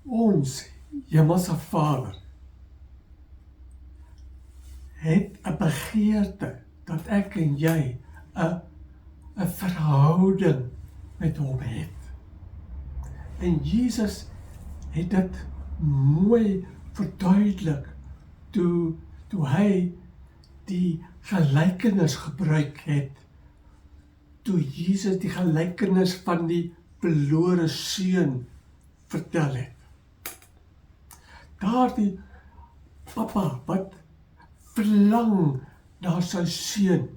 Ons Hemelse Vader het 'n begeerte dat ek en jy 'n verhouding met hom het. En Jesus het dit mooi verduidelik toe hy die gelykenis gebruik het, toe Jesus die gelykenis van die verlore seun vertel het. Daardie papa wat verlang na sy seun,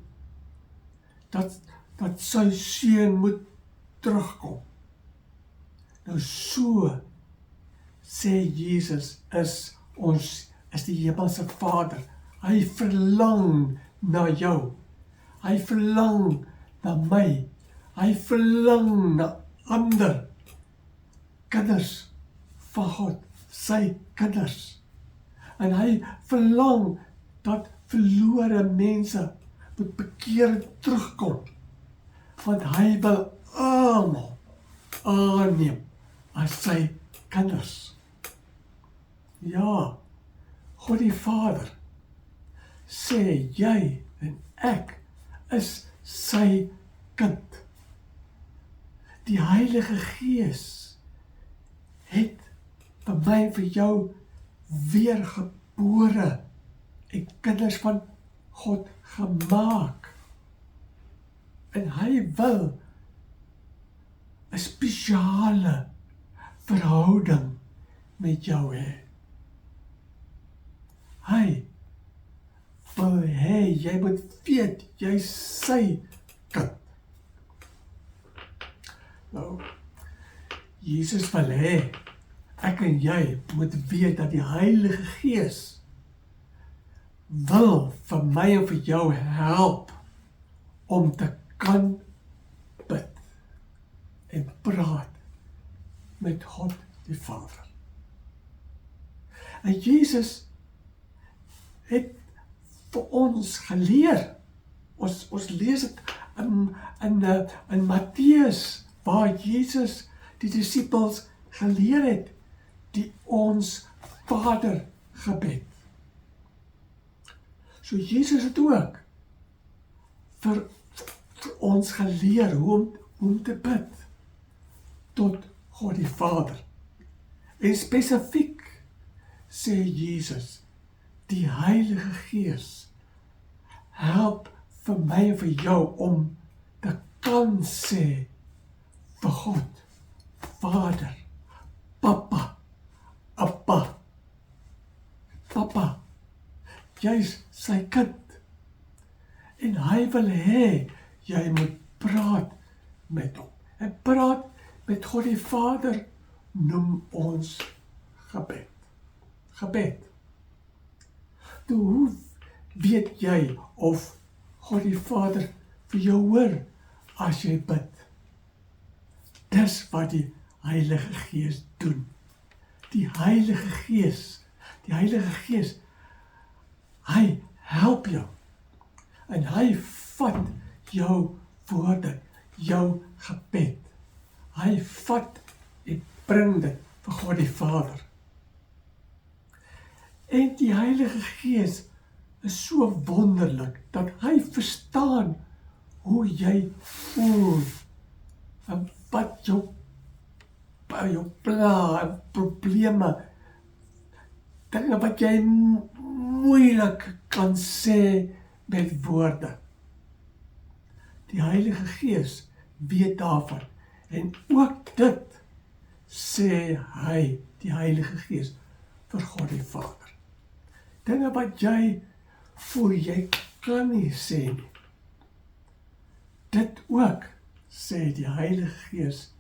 dat sy seun moet terugkom. Nou so sê Jesus is die Hemelse Vader. Hy verlang na jou. Hy verlang na my. Hy verlang na ander kinders van God, sy kinders. En hy verlang dat verlore mense moet bekeer en terugkom. Want hy wil almal aanneem as sy kinders. Ja, God die Vader sê jy en ek is sy kind. Die Heilige Gees het vir my en vir jou weergebore en kinders van God gemaak. En hy wil 'n spesiale verhouding met jou hê. Hy wil hê jy moet weet jy is sy kind. Nou, Jesus wil hê ek en jy moet weet dat die Heilige Gees wil vir my en vir jou help om te kan bid en praat met God die Vader. En Jesus het vir ons geleer. Ons lees dit in Matteus, waar Jesus die disippels geleer het, die ons Vader gebed. So Jesus het ook vir ons geleer hoe om te bid tot God die Vader. En spesifiek sê Jesus, die Heilige Gees help vir my en vir jou om te kan sê vir God, Vader, Papa, Appa, Papa, jy is sy kind. En hy wil hê jy moet praat met hom. En praat met God die Vader noem ons gebed. Gebed. Nou, hoe weet jy of God die Vader vir jou hoor as jy bid? Dis wat die Heilige Gees doen. Die Heilige Gees, hy help jou. En hy vat jou woorde, jou gebed. Hy vat en bring dit vir God die Vader. En die Heilige Gees is so wonderlik, dat hy verstaan hoe jy voel, en wat jou pla en probleme, dinge wat jy moeilik kan sê met woorde. Die Heilige Gees weet daarvan, en ook dit sê hy, die Heilige Gees, vir God die Vader. Dinge wat jy voel jy kan nie sê nie. Dit ook sê die Heilige Gees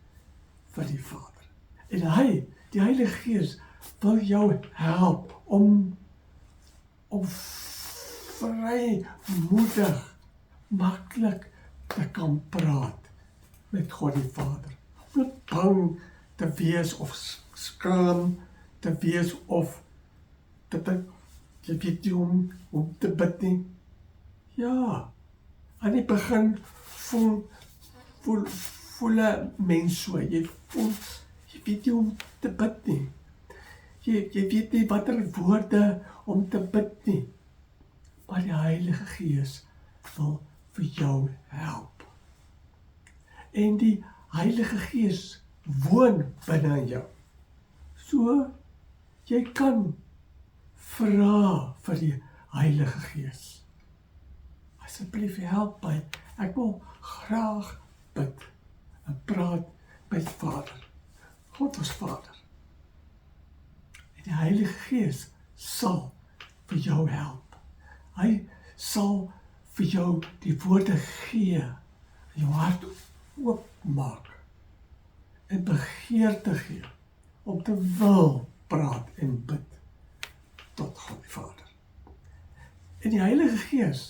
vir die Vader. En hy, die Heilige Gees, wil jou help om vrymoedig, maklik te kan praat met God die Vader. Nie bang te wees of skaam te wees of jy weet nie om te bid nie. Ja, aan die begin voel 'n mens so, jy weet nie om te bid nie. jy weet nie watter woorde om te bid nie. Maar die Heilige Gees wil vir jou help. En die Heilige Gees woon binne in jou. So, jy kan vra vir die Heilige Gees. Asseblief help my, ek wil graag bid en praat met Vader, God ons Vader. En die Heilige Gees sal vir jou help. Hy sal vir jou die woorde gee, en jou hart oopmaak, en begeerte gee, om te wil praat en bid tot God die Vader. En die Heilige Gees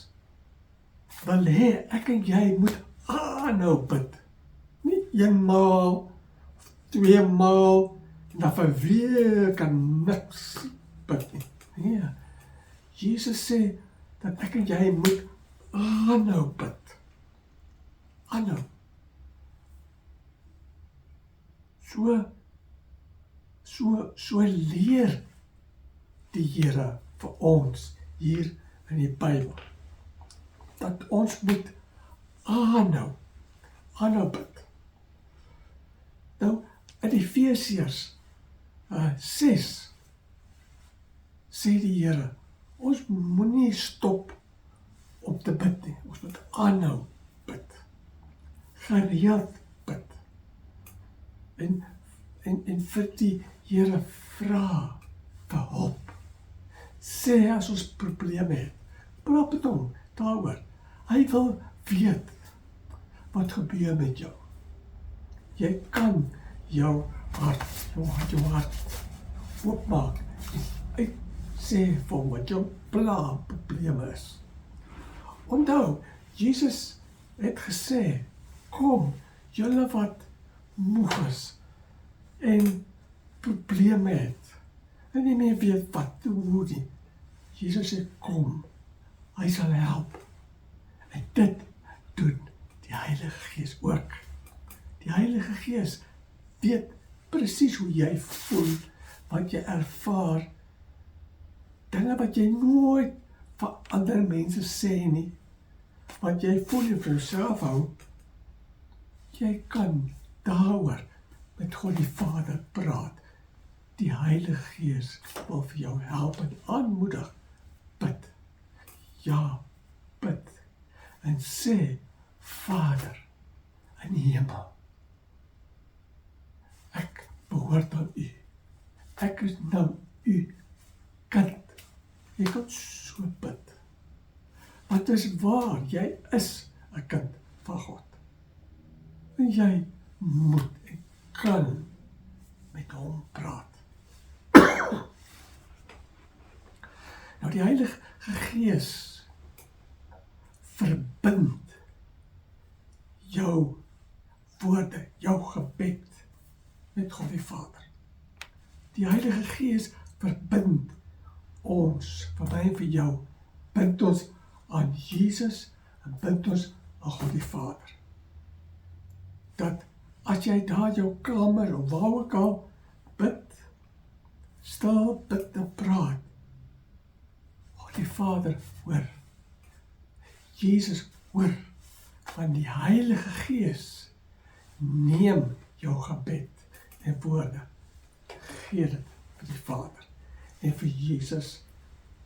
wil hê ek en jy moet aanhou bid. Nie eenmaal, tweemaal, en dan vir weer kan niks bid nie. Nee, Jesus sê dat ek en jy moet aanhou bid. Aanhou. So leer die Here vir ons hier in die Bybel, dat ons moet aanhou bid. Nou, in Efesiërs 6 sê die Here, ons moenie stop om te bid nie, ons moet aanhou bid, gereeld bid, en vir die Here vra vir hulp. Sê as ons probleme het, praat met hom daaroor. Hy wil weet wat gebeur met jou. Jy kan jou hart oopmaak en sê vir hom wat jou probleme is. Onthou, Jesus het gesê, kom, julle wat moeg is en probleme het, en nie meer weet wat te doen nie. Jesus sê, kom, hy sal help. En dit doen die Heilige Gees ook. Die Heilige Gees weet presies hoe jy voel, wat jy ervaar, dinge wat jy nooit vir ander mense sê nie, wat jy voel en vir jouself hou, jy kan daaroor met God die Vader praat. Die Heilige Gees wil vir jou help en aanmoedig, bid. Ja, bid. En sê, Vader in die hemel, ek behoort aan u. Ek is nou u kind. Jy kan so bid. Want is waar, jy is 'n kind van God. En jy moet en kan met hom praat. Nou die Heilige Gees verbind jou woorde, jou gebed met God die Vader. Die Heilige Gees verbind ons, vir my en vir jou, bind ons aan Jesus en bind ons aan God die Vader. Dat as jy daar in jou kamer of waar ook al bid, stil bid en praat, God die Vader hoor. Jesus hoor, van die Heilige Gees neem jou gebed en woorde, gee dit vir die Vader en vir Jesus,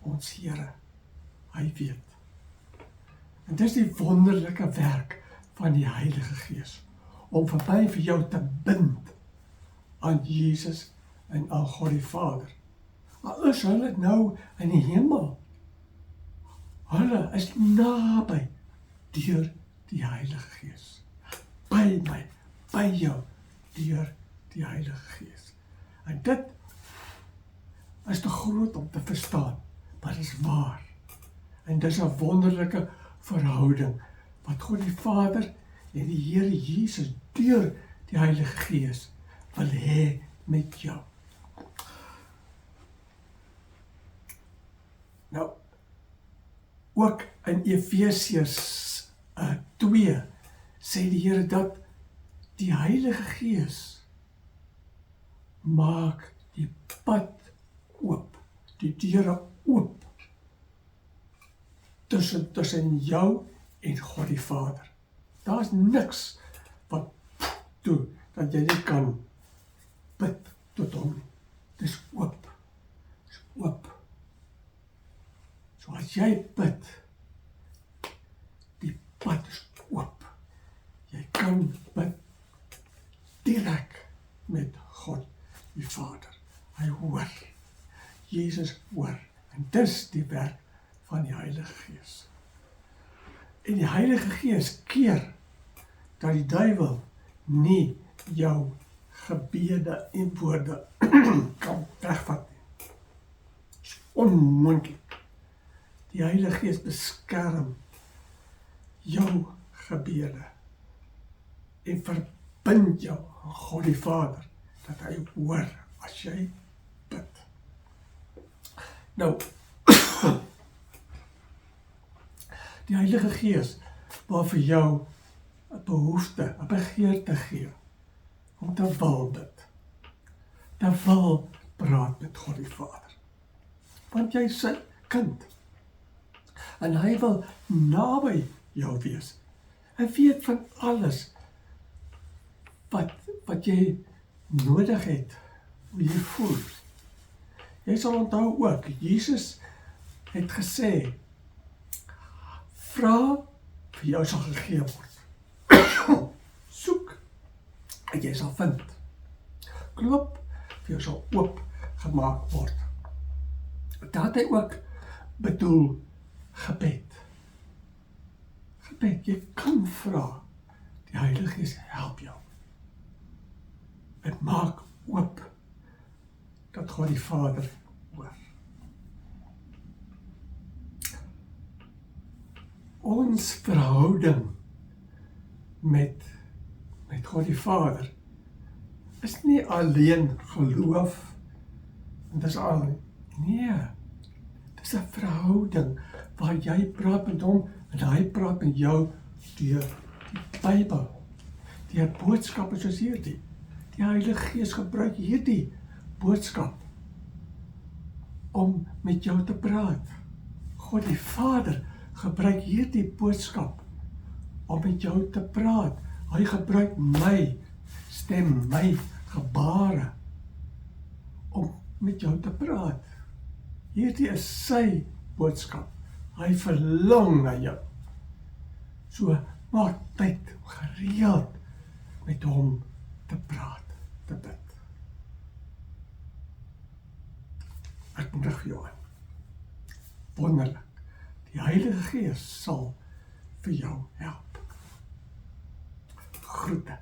ons Here. Hy weet. En dis die wonderlike werk van die Heilige Gees, om vir my en vir jou te bind aan Jesus en aan God die Vader. Al is hulle nou in die hemel, hulle is naby deur die Heilige Gees. By my, by jou, deur die Heilige Gees. En dit is te groot om te verstaan, maar dit is waar. En dit is 'n wonderlike verhouding, wat God die Vader en die Here Jesus deur die Heilige Gees wil hê met jou. Nou, ook in Efesiërs 2 sê die Here dat die Heilige Gees maak die pad die deure oop tussen jou en God die Vader. Daar is niks wat toe, dat jy nie kan bid tot hom nie. Dis oop. Dis oop. So as jy bid, die pad is oop. Jy kan bid direk met God die Vader. Hy hoor. Jesus hoor. En dis die werk van die Heilige Gees. En die Heilige Gees keer dat die duiwel nie jou gebede en woorde kan wegvat nie. Dit is onmoontlik. Die Heilige Gees beskerm jou gebede en verbind jou aan God die Vader, dat hy hoor as jy bid. Nou, die Heilige Gees wil vir jou 'n behoefte, 'n begeerte gee, om te wil bid, te wil praat met God die Vader. Want jy is sy kind, en hy wil naby jou wees. Hy weet van alles wat jy nodig het, hoe jy voel. Jy sal onthou ook, Jesus het gesê, vra, vir jou sal gegee word. Soek, en jy sal vind. Klop, vir jou sal oop gemaak word. Dat het hy ook bedoel gebed. Gebed, jy kan vra, die Heilige Gees help jou. Het maak oop, dat God die Vader hoor. Ons verhouding met God die Vader is nie alleen geloof, en dis al nie. Nee, dis 'n verhouding waar jy praat met hom en hy praat met jou deur die Bybel, deur boodskappe soos hierdie. Die Heilige Gees gebruik hierdie boodskap om met jou te praat. God die Vader gebruik hierdie boodskap om met jou te praat. Hy gebruik my stem, my gebare om met jou te praat. Hierdie is sy boodskap. Hy verlang na jou. So maak tyd gereeld met hom te praat, te bid. Ek moedig vir jou aan. Wonderlik. Die Heilige Gees sal vir jou help. Groete.